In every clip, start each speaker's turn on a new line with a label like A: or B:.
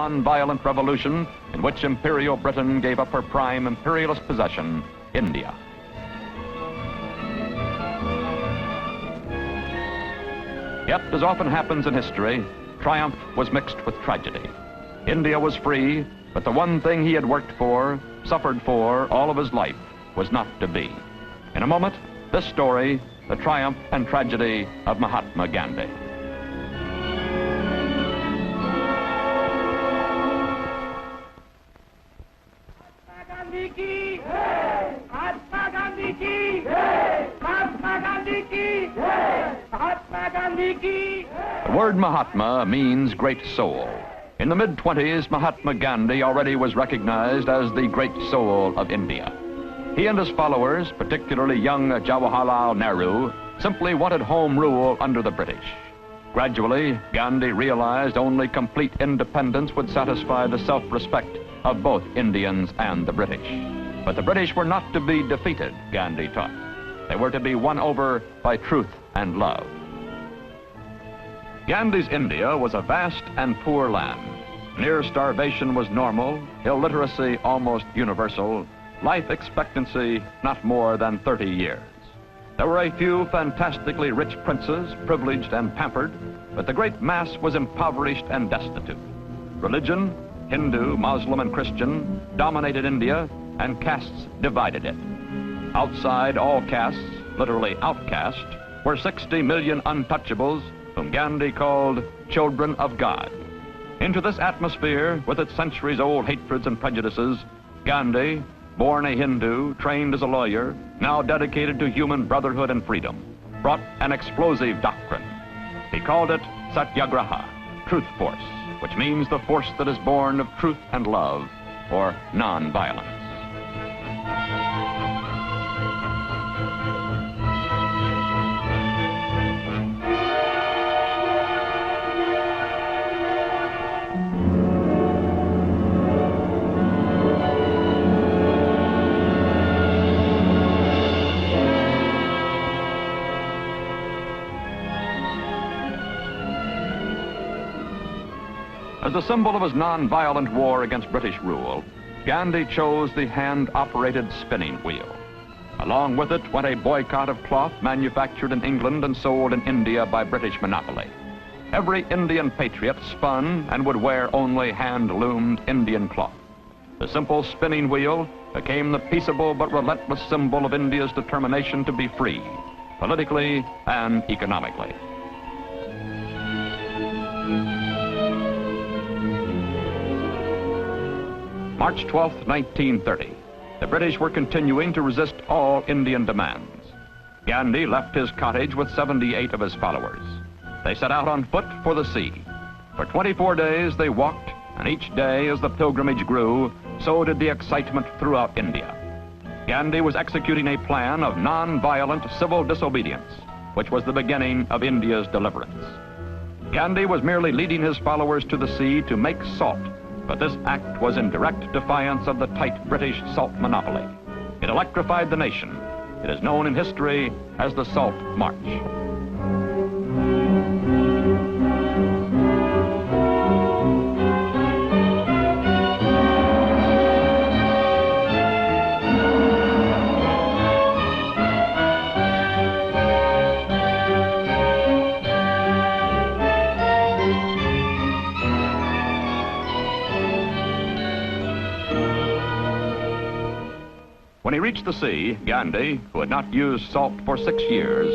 A: non-violent revolution in which Imperial Britain gave up her prime imperialist possession, India. Yet, as often happens in history, triumph was mixed with tragedy. India was free, but the one thing he had worked for, suffered for all of his life, was not to be. In a moment, this story, the triumph and tragedy of Mahatma Gandhi.
B: Gandhi ki jai! Mahatma Gandhi ki jai! Mahatma Gandhi ki jai! Mahatma Gandhi ki jai!
A: The word Mahatma means great soul. In the mid-20s, Mahatma Gandhi already was recognized as the great soul of India. He and his followers, particularly young Jawaharlal Nehru, simply wanted home rule under the British. Gradually, Gandhi realized only complete independence would satisfy the self-respect of both Indians and the British. But the British were not to be defeated, Gandhi taught. They were to be won over by truth and love. Gandhi's India was a vast and poor land. Near starvation was normal, illiteracy almost universal, life expectancy not more than 30 years. There were a few fantastically rich princes, privileged and pampered, but the great mass was impoverished and destitute. Religion, Hindu, Muslim, and Christian, dominated India, and castes divided it. Outside all castes, literally outcast, were 60 million untouchables whom Gandhi called children of God. Into this atmosphere, with its centuries-old hatreds and prejudices, Gandhi, born a Hindu, trained as a lawyer, now dedicated to human brotherhood and freedom, brought an explosive doctrine. He called it Satyagraha, truth force, which means the force that is born of truth and love, or non-violence. As a symbol of his non-violent war against British rule, Gandhi chose the hand-operated spinning wheel. Along with it went a boycott of cloth manufactured in England and sold in India by British monopoly. Every Indian patriot spun and would wear only hand-loomed Indian cloth. The simple spinning wheel became the peaceable but relentless symbol of India's determination to be free, politically and economically. March 12, 1930, the British were continuing to resist all Indian demands. Gandhi left his cottage with 78 of his followers. They set out on foot for the sea. For 24 days they walked, and each day as the pilgrimage grew, so did the excitement throughout India. Gandhi was executing a plan of non-violent civil disobedience, which was the beginning of India's deliverance. Gandhi was merely leading his followers to the sea to make salt, but this act was in direct defiance of the tight British salt monopoly. It electrified the nation. It is known in history as the Salt March. When he reached the sea, Gandhi, who had not used salt for 6 years,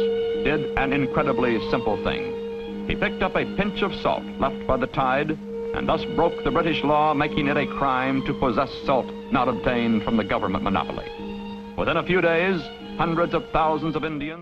A: did an incredibly simple thing. He picked up a pinch of salt left by the tide and thus broke the British law, making it a crime to possess salt not obtained from the government monopoly. Within a few days, hundreds of thousands of Indians